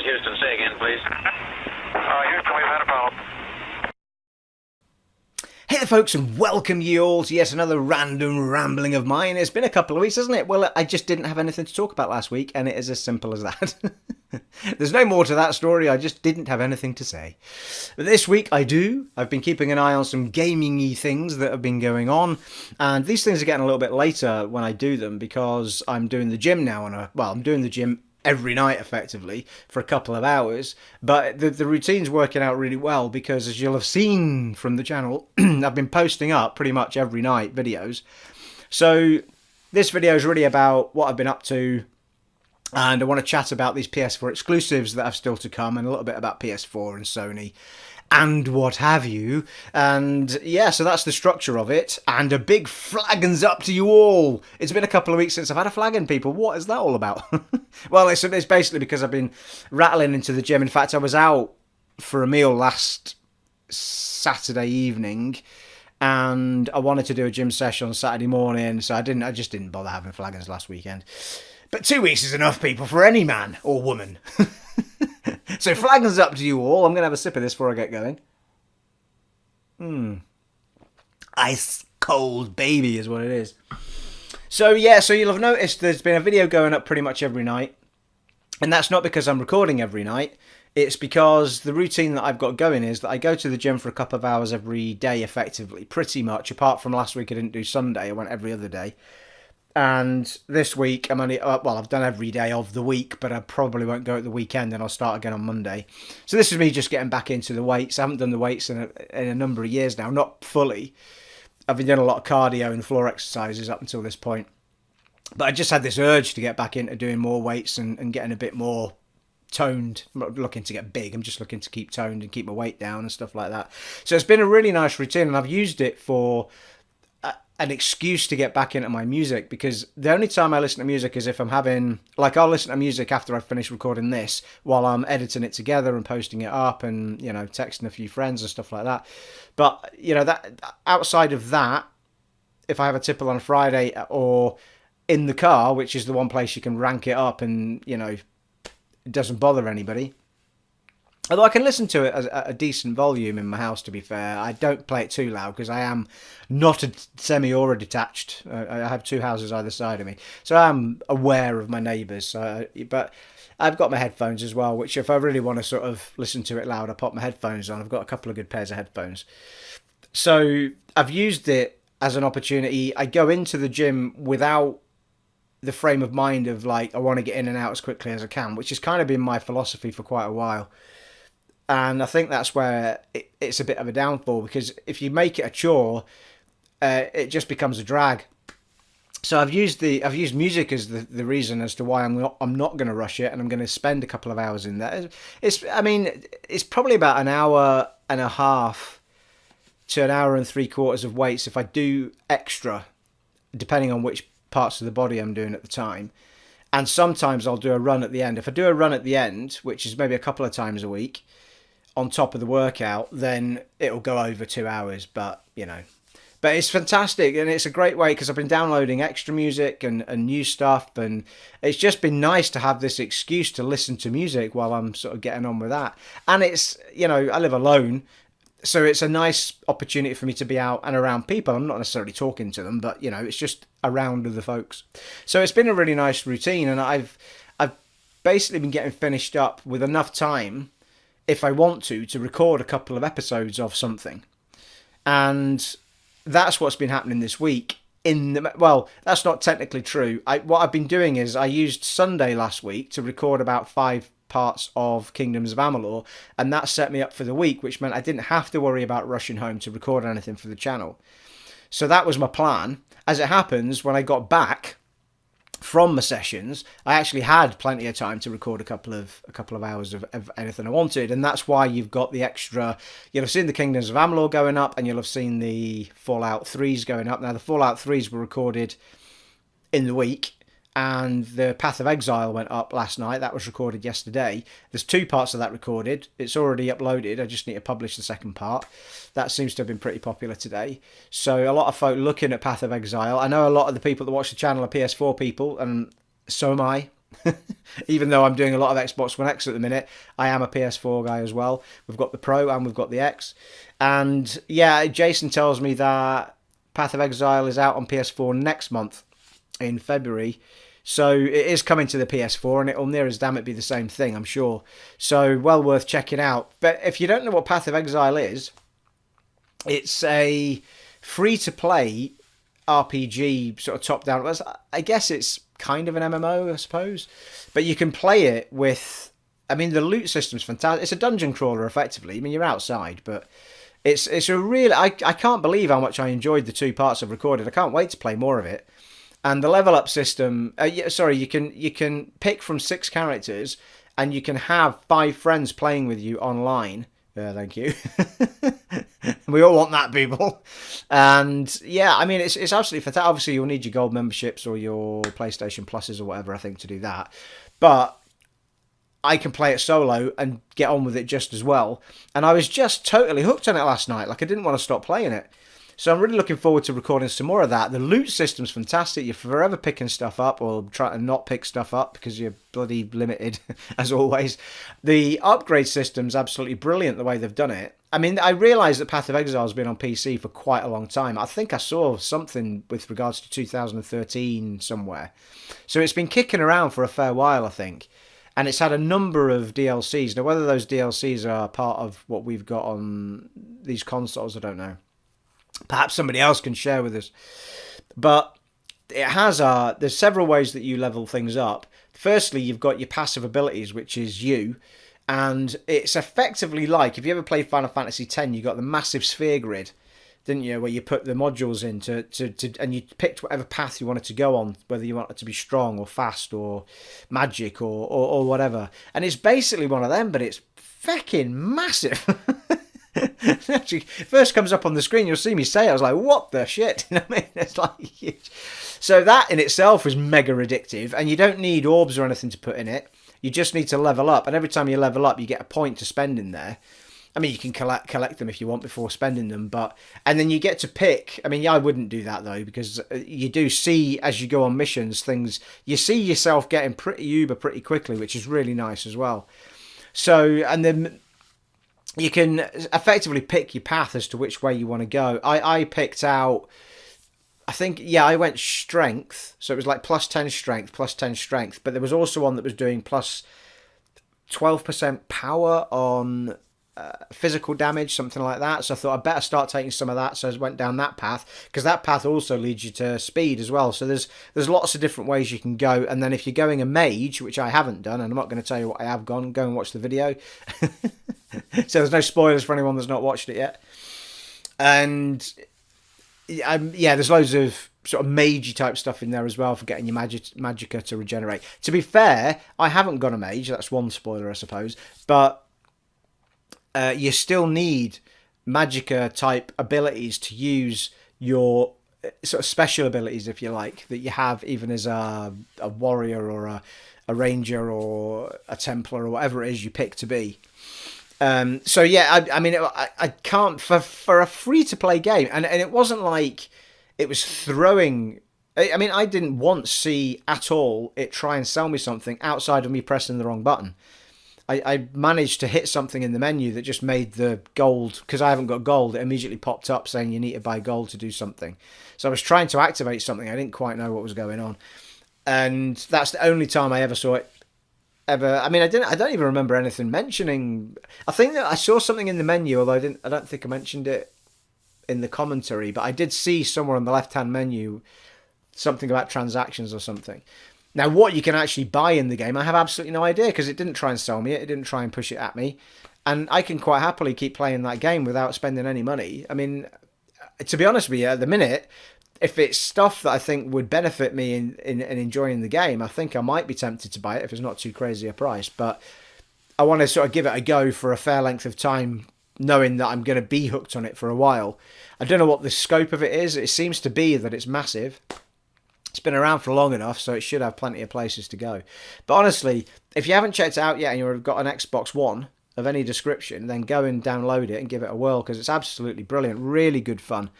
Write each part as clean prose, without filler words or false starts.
is Houston. Say again, please. Houston, we've had a problem. Hey there folks, and welcome you all to yet another random rambling of mine. It's been a couple of weeks, hasn't it? Well, I just didn't have anything to talk about last week, and it is as simple as that. There's no more to that story, I just didn't have anything to say. But this week I do. I've been keeping an eye on some gaming-y things that have been going on, and these things are getting a little bit later when I do them because I'm doing the gym now, I'm doing the gym every night effectively for a couple of hours, but the routine's working out really well because, as you'll have seen from the channel, I've been posting up pretty much every night videos. So this video is really about what I've been up to, and I want to chat about these PS4 exclusives that have still to come, and a little bit about PS4 and Sony and what have you. And yeah, so that's the structure of it. And a big flaggins up to you all. It's been a couple of weeks since I've had a flaggin', people. What is that all about? Well, it's basically because I've been rattling into the gym. In fact, I was out for a meal last Saturday evening, and I wanted to do a gym session on Saturday morning, so I just didn't bother having flaggins last weekend. But 2 weeks is enough, people, for any man or woman. So flaggins up to you all. I'm going to have a sip of this before I get going. Ice cold baby is what it is. So yeah, so you'll have noticed there's been a video going up pretty much every night. And that's not because I'm recording every night. It's because the routine that I've got going is that I go to the gym for a couple of hours every day effectively. Pretty much. Apart from last week I didn't do Sunday. I went every other day. And this week, I'm only, I've done every day of the week, but I probably won't go at the weekend, and I'll start again on Monday. So this is me just getting back into the weights. I haven't done the weights in a number of years now, not fully. I've been doing a lot of cardio and floor exercises up until this point. But I just had this urge to get back into doing more weights and getting a bit more toned. I'm not looking to get big, I'm just looking to keep toned and keep my weight down and stuff like that. So it's been a really nice routine, and I've used it for an excuse to get back into my music, because the only time I listen to music is if I'm having, like, I'll listen to music after I've finished recording this while I'm editing it together and posting it up and, you know, texting a few friends and stuff like that. But, you know, that outside of that, if I have a tipple on a Friday or in the car, which is the one place you can rank it up and, you know, it doesn't bother anybody. Although I can listen to it at a decent volume in my house, to be fair. I don't play it too loud because I am not a semi or a detached. I have two houses either side of me. So I'm aware of my neighbours. But I've got my headphones as well, which if I really want to sort of listen to it loud, I pop my headphones on. I've got a couple of good pairs of headphones. So I've used it as an opportunity. I go into the gym without the frame of mind of, like, I want to get in and out as quickly as I can, which has kind of been my philosophy for quite a while. And I think that's where it's a bit of a downfall, because if you make it a chore, it just becomes a drag. So I've used music as the reason as to why I'm not going to rush it, and I'm going to spend a couple of hours in there. It's probably about an hour and a half to an hour and 3/4 of weights if I do extra, depending on which parts of the body I'm doing at the time. And sometimes I'll do a run at the end. If I do a run at the end, which is maybe a couple of times a week, on top of the workout, then it'll go over 2 hours. But, you know, but it's fantastic, and it's a great way, because I've been downloading extra music and new stuff, and it's just been nice to have this excuse to listen to music while I'm sort of getting on with that. And it's, you know, I live alone, so it's a nice opportunity for me to be out and around people. I'm not necessarily talking to them, but, you know, it's just around other folks. So it's been a really nice routine, and I've basically been getting finished up with enough time, if I want to record a couple of episodes of something. And that's what's been happening this week. Well, that's not technically true. What I've been doing is I used Sunday last week to record about 5 parts of Kingdoms of Amalur, and that set me up for the week, which meant I didn't have to worry about rushing home to record anything for the channel. So that was my plan. As it happens, when I got back from my sessions, I actually had plenty of time to record a couple of hours of anything I wanted, and that's why you've got the extra. You'll have seen the Kingdoms of Amalur going up, and you'll have seen the Fallout 3s going up. Now, the Fallout 3s were recorded in the week, and the Path of Exile went up last night. That was recorded yesterday. There's 2 parts of that recorded. It's already uploaded. I just need to publish the second part. That seems to have been pretty popular today. So a lot of folk looking at Path of Exile. I know a lot of the people that watch the channel are PS4 people, and so am I. Even though I'm doing a lot of Xbox One X at the minute, I am a PS4 guy as well. We've got the Pro and we've got the X. And yeah, Jason tells me that Path of Exile is out on PS4 next month in February. So it is coming to the PS4, and it'll near as damn it be the same thing, I'm sure. So well worth checking out. But if you don't know what Path of Exile is, it's a free-to-play RPG, sort of top-down. I guess it's kind of an MMO, I suppose. But you can play it with... I mean, the loot system's fantastic. It's a dungeon crawler, effectively. I mean, you're outside, but it's a real... I can't believe how much I enjoyed the 2 parts I've recorded. I can't wait to play more of it. And the level up system... you can pick from 6 characters, and you can have 5 friends playing with you online. Thank you. We all want that, people. And yeah, I mean, it's absolutely fantastic. Obviously, you'll need your gold memberships or your PlayStation Pluses or whatever, I think, to do that. But I can play it solo and get on with it just as well. And I was just totally hooked on it last night. Like, I didn't want to stop playing it. So I'm really looking forward to recording some more of that. The loot system's fantastic. You're forever picking stuff up, or trying to not pick stuff up because you're bloody limited, as always. The upgrade system's absolutely brilliant, the way they've done it. I mean, I realise that Path of Exile has been on PC for quite a long time. I think I saw something with regards to 2013 somewhere. So it's been kicking around for a fair while, I think. And it's had a number of DLCs. Now, whether those DLCs are part of what we've got on these consoles, I don't know. Perhaps somebody else can share with us. But it has there's several ways that you level things up. Firstly, you've got your passive abilities, which is you. And it's effectively like, if you ever played Final Fantasy X, you got the massive sphere grid, didn't you? Where you put the modules in and you picked whatever path you wanted to go on, whether you want it to be strong or fast or magic or whatever. And it's basically one of them, but it's fucking massive. Actually, first comes up on the screen, you'll see me say it. I was like, what the shit? You know what I mean? It's like huge. So that in itself is mega addictive, and you don't need orbs or anything to put in it. You just need to level up, and every time you level up, you get a point to spend in there. I mean, you can collect them if you want before spending them, and then you get to pick. I mean, I wouldn't do that though, because you do see as you go on missions things. You see yourself getting pretty uber pretty quickly, which is really nice as well. So, and then you can effectively pick your path as to which way you want to go. I picked out, I think, yeah, I went strength. So it was like plus 10 strength, plus 10 strength. But there was also one that was doing plus 12% power on physical damage, something like that. So I thought I'd better start taking some of that. So I went down that path, because that path also leads you to speed as well. So there's lots of different ways you can go. And then if you're going a mage, which I haven't done, and I'm not going to tell you what I have gone, go and watch the video. So there's no spoilers for anyone that's not watched it yet. And yeah, there's loads of sort of magey type stuff in there as well for getting your magicka to regenerate. To be fair, I haven't got a mage. That's one spoiler, I suppose. But you still need magicka type abilities to use your sort of special abilities, if you like, that you have even as a warrior or a ranger or a templar or whatever it is you pick to be. So yeah, I mean, I can't, for a free-to-play game, and it wasn't like it was throwing... I mean, I didn't once see at all it try and sell me something outside of me pressing the wrong button. I managed to hit something in the menu that just made the gold, because I haven't got gold, it immediately popped up saying you need to buy gold to do something. So I was trying to activate something, I didn't quite know what was going on. And that's the only time I ever saw it. I mean, I don't even remember anything mentioning. I think that I saw something in the menu, although I don't think I mentioned it in the commentary, but I did see somewhere on the left-hand menu something about transactions or something. Now, what you can actually buy in the game, I have absolutely no idea, because it didn't try and sell me it. It didn't try and push it at me. And I can quite happily keep playing that game without spending any money. I mean, to be honest with you, at the minute, if it's stuff that I think would benefit me in enjoying the game, I think I might be tempted to buy it if it's not too crazy a price. But I want to sort of give it a go for a fair length of time, knowing that I'm going to be hooked on it for a while. I don't know what the scope of it is. It seems to be that it's massive. It's been around for long enough, so it should have plenty of places to go. But honestly, if you haven't checked it out yet and you've got an Xbox One of any description, then go and download it and give it a whirl, because it's absolutely brilliant. Really good fun.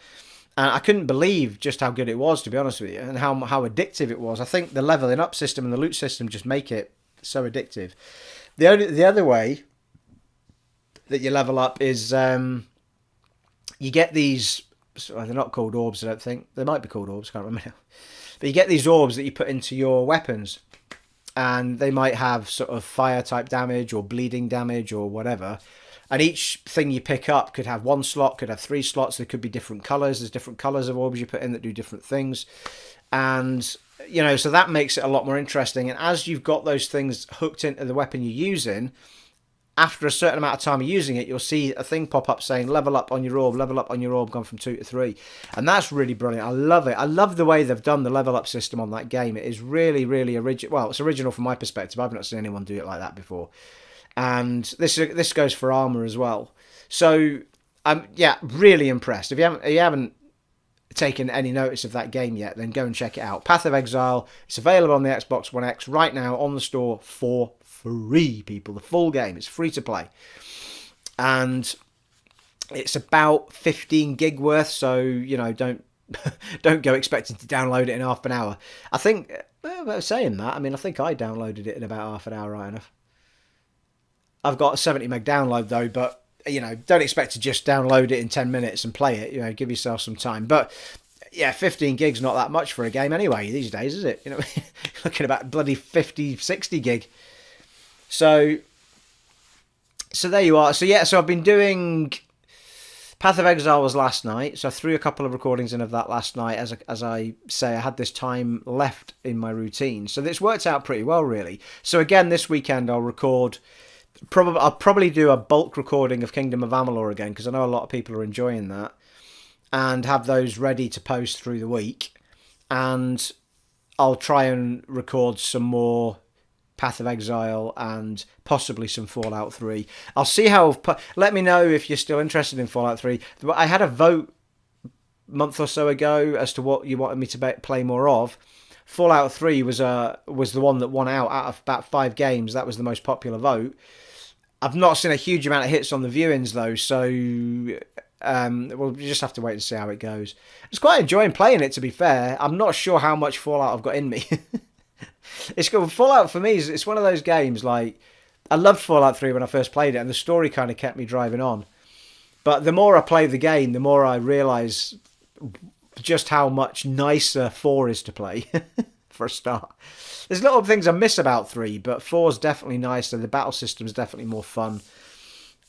And I couldn't believe just how good it was, to be honest with you, and how addictive it was. I think the leveling up system and the loot system just make it so addictive. The other way that you level up is you get these. They're not called orbs, I don't think. They might be called orbs, can't remember now. But you get these orbs that you put into your weapons, and they might have sort of fire type damage or bleeding damage or whatever. And each thing you pick up could have one slot, could have 3 slots. There could be different colours. There's different colours of orbs you put in that do different things. And, you know, so that makes it a lot more interesting. And as you've got those things hooked into the weapon you're using, after a certain amount of time of using it, you'll see a thing pop up saying level up on your orb, gone from 2 to 3. And that's really brilliant. I love it. I love the way they've done the level up system on that game. It is really, really original. Well, it's original from my perspective. I've not seen anyone do it like that before. And this goes for armor as well. So I'm really impressed. If you haven't taken any notice of that game yet, then go and check it out. Path of Exile. It's available on the Xbox One X right now on the store for free, people. The full game. It's free to play. And it's about 15 gig worth, so, you know, don't go expecting to download it in half an hour. I think, saying that, I mean, I think I downloaded it in about half an hour, right enough. I've got a 70 meg download though, but, you know, don't expect to just download it in 10 minutes and play it. You know, give yourself some time. But yeah, 15 gigs not that much for a game anyway these days, is it? You know, looking about bloody 50, 60 gig. So there you are. So yeah, so I've been doing Path of Exile was last night, so I threw a couple of recordings in of that last night. As I say, I had this time left in my routine, so this worked out pretty well, really. So again, this weekend I'll record. I'll probably do a bulk recording of Kingdom of Amalur again, because I know a lot of people are enjoying that, and have those ready to post through the week. And I'll try and record some more Path of Exile and possibly some Fallout 3. I'll see how. Let me know if you're still interested in Fallout 3. I had a vote a month or so ago as to what you wanted me to play more of. Fallout 3 was the one that won out of about 5 games. That was the most popular vote. I've not seen a huge amount of hits on the viewings though, so we'll just have to wait and see how it goes. I was quite enjoying playing it, to be fair. I'm not sure how much Fallout I've got in me. It's good. Fallout for me it's one of those games, like, I loved Fallout 3 when I first played it, and the story kind of kept me driving on. But the more I play the game, the more I realise just how much nicer 4 is to play, for a start. There's little things I miss about 3, but 4's definitely nicer. The battle system's definitely more fun.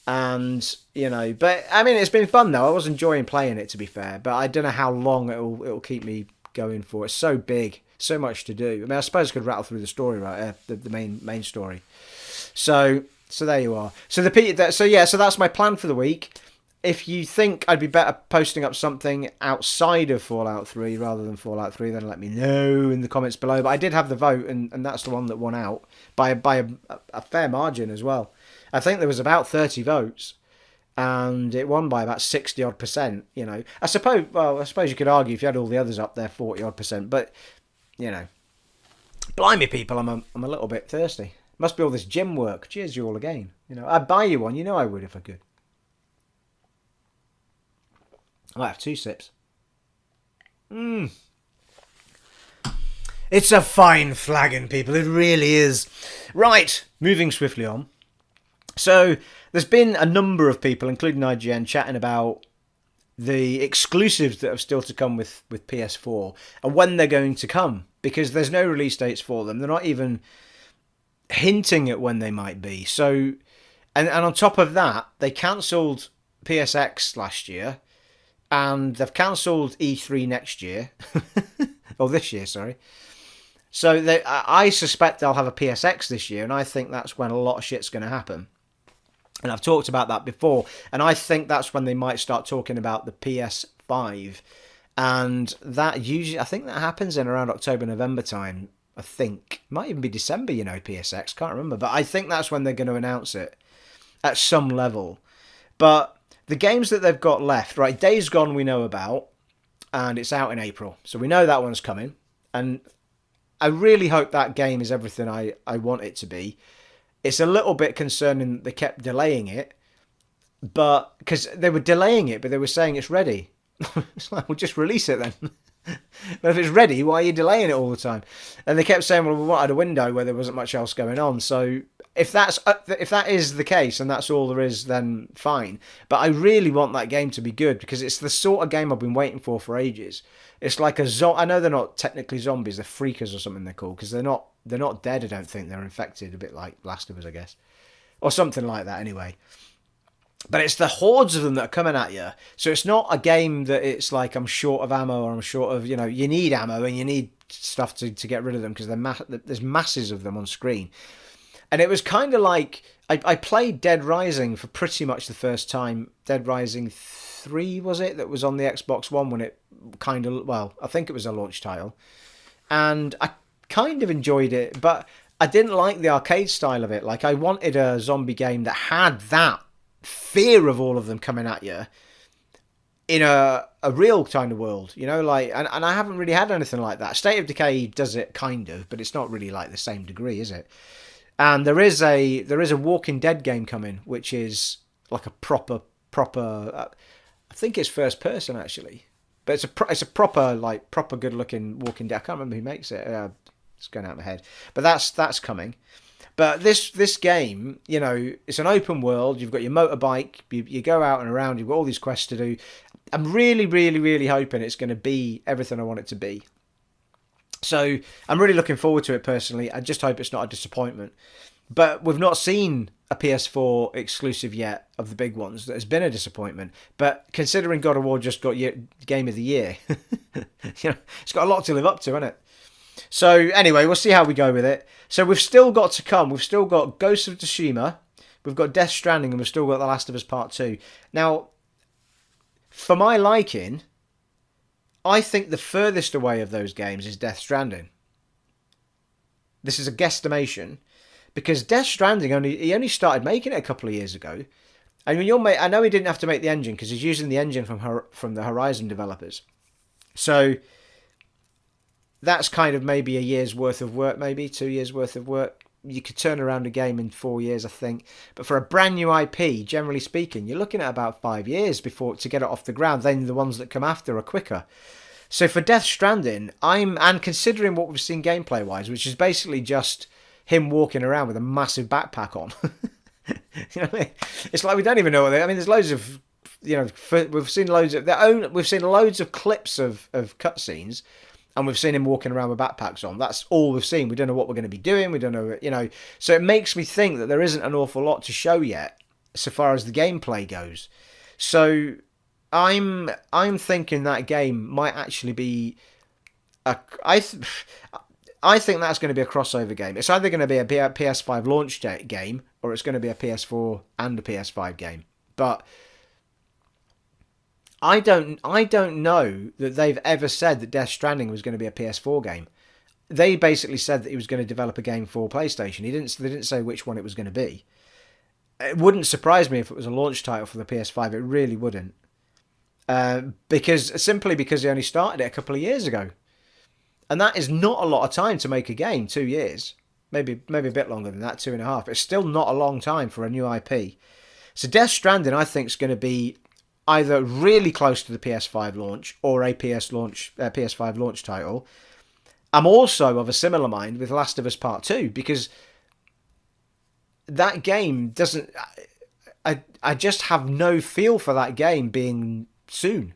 And, you know, but, I mean, it's been fun, though. I was enjoying playing it, to be fair. But I don't know how long it'll keep me going for. It's so big. So much to do. I mean, I suppose I could rattle through the story, right? The main story. So there you are. So that's my plan for the week. If you think I'd be better posting up something outside of Fallout 3 rather than Fallout 3, then let me know in the comments below. But I did have the vote, and that's the one that won out by a fair margin as well. I think there was about 30 votes, and it won by about 60 odd %. You know, I suppose you could argue if you had all the others up there, 40 odd %. But you know, blimey, people, I'm a little bit thirsty. Must be all this gym work. Cheers, you all again. You know, I'd buy you one. You know I would if I could. I'll have 2 sips. It's a fine flagon, people. It really is. Right, moving swiftly on. So there's been a number of people, including IGN, chatting about the exclusives that have still to come with PS4 and when they're going to come, because there's no release dates for them. They're not even hinting at when they might be. So, and on top of that, they cancelled PSX last year, and they've cancelled E3 next year, or this year, sorry. So I suspect they'll have a PSX this year, and I think that's when a lot of shit's going to happen. And I've talked about that before, and I think that's when they might start talking about the PS5. And that usually, I think that happens in around October, November time, I think. It might even be December, you know, PSX, can't remember. But I think that's when they're going to announce it at some level. But the games that they've got left, right, Days Gone we know about, and it's out in April. So we know that one's coming. And I really hope that game is everything I want it to be. It's a little bit concerning that they kept delaying it, but because they were delaying it, but they were saying it's ready. It's like, well, just release it then. But if it's ready, why are you delaying it all the time? And they kept saying, well, we wanted a window where there wasn't much else going on. So if that is the case and that's all there is, then fine. But I really want that game to be good because it's the sort of game I've been waiting for ages. It's like I know they're not technically zombies, they're freakers or something they're called, because they're not dead. I don't think they're infected, a bit like Last of Us, I guess, or something like that. Anyway. But it's the hordes of them that are coming at you. So it's not a game that it's like I'm short of ammo or I'm short of, you need ammo and you need stuff to get rid of them because there's masses of them on screen. And it was kind of like, I played Dead Rising for pretty much the first time. Dead Rising 3, was it? That was on the Xbox One when it I think it was a launch title. And I kind of enjoyed it, but I didn't like the arcade style of it. Like, I wanted a zombie game that had that fear of all of them coming at you in a real kind of world, and I haven't really had anything like that. State of Decay does it kind of, but it's not really like the same degree, is it? And there is a Walking Dead game coming, which is like a proper I think it's first person actually, but it's a proper good looking Walking Dead. I can't remember who makes it. It's going out of my head, but that's coming. But this game, it's an open world. You've got your motorbike. You go out and around. You've got all these quests to do. I'm really, really, really hoping it's going to be everything I want it to be. So I'm really looking forward to it personally. I just hope it's not a disappointment. But we've not seen a PS4 exclusive yet of the big ones that has been a disappointment. But considering God of War just got Game of the Year, it's got a lot to live up to, hasn't it? So anyway, we'll see how we go with it. So we've still got to come. We've still got Ghosts of Tsushima. We've got Death Stranding, and we've still got The Last of Us Part 2. Now, for my liking, I think the furthest away of those games is Death Stranding. This is a guesstimation, because Death Stranding he only started making it a couple of years ago. And I know he didn't have to make the engine because he's using the engine from the Horizon developers. So that's kind of maybe a year's worth of work, maybe 2 years worth of work. You could turn around a game in 4 years, I think. But for a brand new IP, generally speaking, you're looking at about 5 years to get it off the ground. Then the ones that come after are quicker. So for Death Stranding, and considering what we've seen gameplay wise, which is basically just him walking around with a massive backpack on. You know what I mean? It's like we don't even know what there's loads of, we've seen loads of clips of cutscenes. And we've seen him walking around with backpacks on. That's all we've seen. We don't know what we're going to be doing. We don't know, So it makes me think that there isn't an awful lot to show yet, so far as the gameplay goes. So I'm thinking that game might actually be I think that's going to be a crossover game. It's either going to be a PS5 launch game, or it's going to be a PS4 and a PS5 game. But I don't know that they've ever said that Death Stranding was going to be a PS4 game. They basically said that he was going to develop a game for PlayStation. They didn't say which one it was going to be. It wouldn't surprise me if it was a launch title for the PS5. It really wouldn't. Because he only started it a couple of years ago. And that is not a lot of time to make a game, 2 years. Maybe a bit longer than that, 2.5. It's still not a long time for a new IP. So Death Stranding, I think, is going to be either really close to the PS5 launch or a PS5 launch title. I'm also of a similar mind with Last of Us Part 2, because that game doesn't... I just have no feel for that game being soon.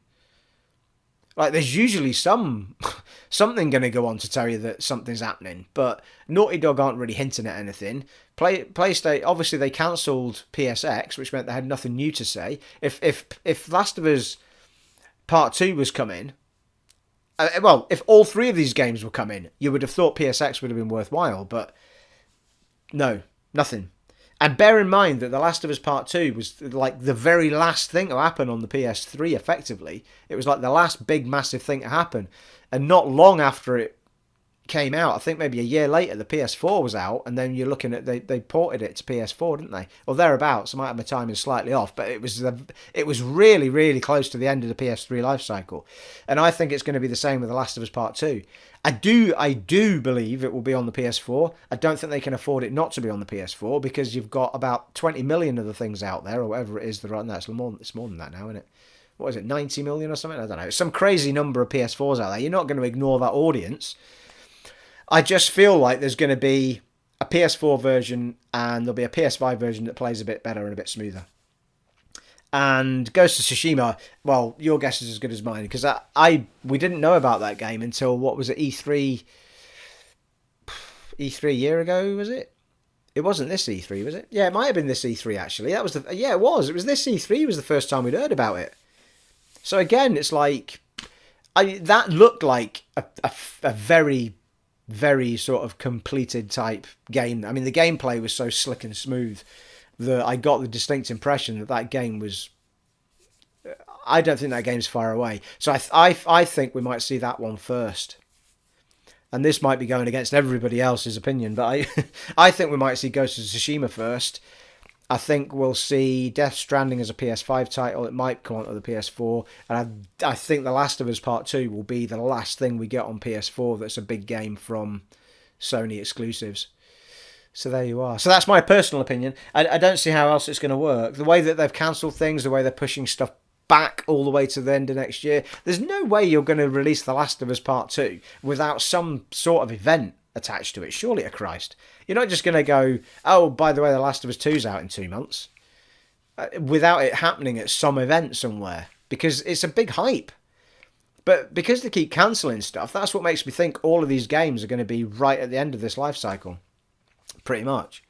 Like, there's usually something going to go on to tell you that something's happening, but Naughty Dog aren't really hinting at anything. PlayStation, obviously they cancelled PSX, which meant they had nothing new to say. If Last of Us Part 2 was coming, if all three of these games were coming, you would have thought PSX would have been worthwhile, but no, nothing. And bear in mind that The Last of Us Part 2 was like the very last thing to happen on the PS3, effectively. It was like the last big, massive thing to happen. And not long after it came out, I think maybe a year later, the PS4 was out, and then you're looking at, they ported it to PS4, didn't they? Or thereabouts. I might have my timing slightly off, but it was really, really close to the end of the PS3 life cycle. And I think it's going to be the same with The Last of Us Part 2. I do believe it will be on the PS4. I don't think they can afford it not to be on the PS4, because you've got about 20 million of the things out there, or whatever it is. No, it's more than that now, isn't it? what is it, 90 million or something? I don't know. Some crazy number of PS4s out there. You're not going to ignore that audience. I just feel like there's going to be a PS4 version and there'll be a PS5 version that plays a bit better and a bit smoother. And Ghosts of Tsushima, well, your guess is as good as mine, because we didn't know about that game until, what was it, E3 a year ago, was it? It wasn't this E3, was it? Yeah, it might have been this E3, actually. It was. It was this E3 was the first time we'd heard about it. So again, it's like, that looked like a very, very sort of completed type game. I mean, the gameplay was so slick and smooth that I got the distinct impression that game was... I don't think that game's far away. So I think we might see that one first. And this might be going against everybody else's opinion, but I think we might see Ghost of Tsushima first. I think we'll see Death Stranding as a PS5 title. It might come onto the PS4. And I think The Last of Us Part 2 will be the last thing we get on PS4 that's a big game from Sony exclusives. So there you are. So that's my personal opinion. I don't see how else it's going to work. The way that they've cancelled things, the way they're pushing stuff back all the way to the end of next year, there's no way you're going to release The Last of Us Part 2 without some sort of event attached to it. Surely to Christ. You're not just going to go, oh, by the way, The Last of Us 2's out in 2 months, without it happening at some event somewhere, because it's a big hype. But because they keep cancelling stuff, that's what makes me think all of these games are going to be right at the end of this life cycle. Pretty much.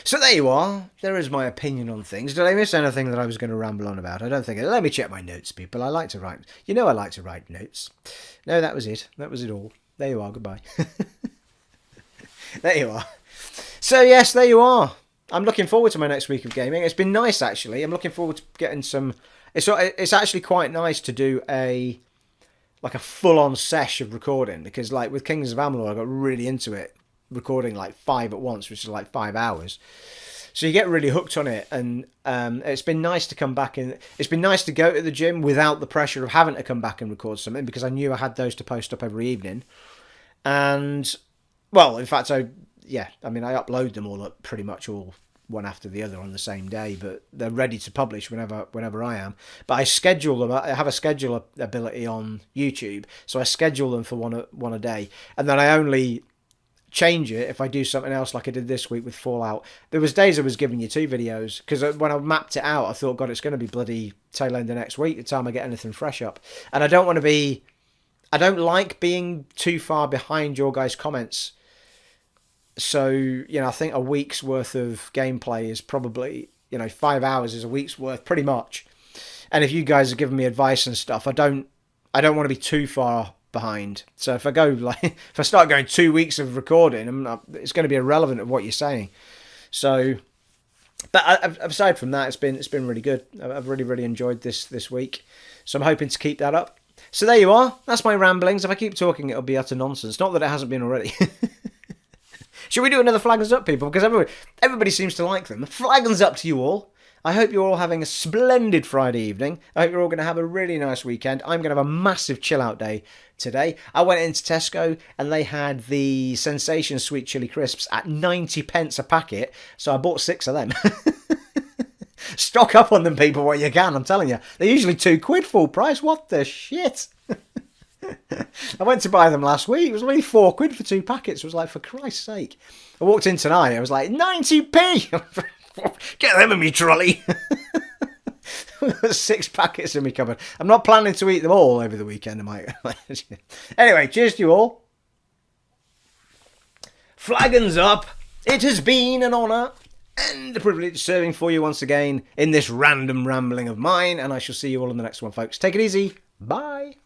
So there you are. There is my opinion on things. Did I miss anything that I was going to ramble on about? I don't think. Let me check my notes, people. I like to write. You know I like to write notes. No, that was it. That was it all. There you are. Goodbye. There you are. So yes, there you are. I'm looking forward to my next week of gaming. It's been nice, actually. I'm looking forward to getting some... It's actually quite nice to do a full-on sesh of recording, because like with Kings of Amalur, I got really into it, recording like 5 at once, which is like 5 hours. So you get really hooked on it, and it's been nice to come back in. It's been nice to go to the gym without the pressure of having to come back and record something, because I knew I had those to post up every evening. And, well, in fact, I upload them all up pretty much all one after the other on the same day, but they're ready to publish whenever I am. But I schedule them. I have a schedule ability on YouTube, so I schedule them for one a day, and then I only change it if I do something else, like I did this week with Fallout. There was days I was giving you 2 videos, because when I mapped it out, I thought, God, it's going to be bloody tail end of next week, the time I get anything fresh up. And I don't like being too far behind your guys' comments. So, I think a week's worth of gameplay is probably, 5 hours is a week's worth, pretty much. And if you guys are giving me advice and stuff, I don't want to be too far behind. So if I start going 2 weeks of recording, it's going to be irrelevant of what you're saying. So, but aside from that, it's been really good. I've really, really enjoyed this week. So I'm hoping to keep that up. So there you are. That's my ramblings. If I keep talking, it'll be utter nonsense. Not that it hasn't been already. Should we do another Flaggins Up, people? Because everybody seems to like them. Flaggins Up to you all. I hope you're all having a splendid Friday evening. I hope you're all going to have a really nice weekend. I'm going to have a massive chill-out day today. I went into Tesco and they had the Sensation Sweet Chili Crisps at 90p a packet, so I bought 6 of them. Stock up on them, people, while you can, I'm telling you. They're usually £2 full price. What the shit? I went to buy them last week. It was only £4 for 2 packets. It was like, for Christ's sake. I walked in tonight. I was like, 90p! Get them in me trolley. 6 packets in me cupboard. I'm not planning to eat them all over the weekend. Anyway, cheers to you all. Flaggins Up. It has been an honour and a privilege serving for you once again in this random rambling of mine. And I shall see you all in the next one, folks. Take it easy. Bye.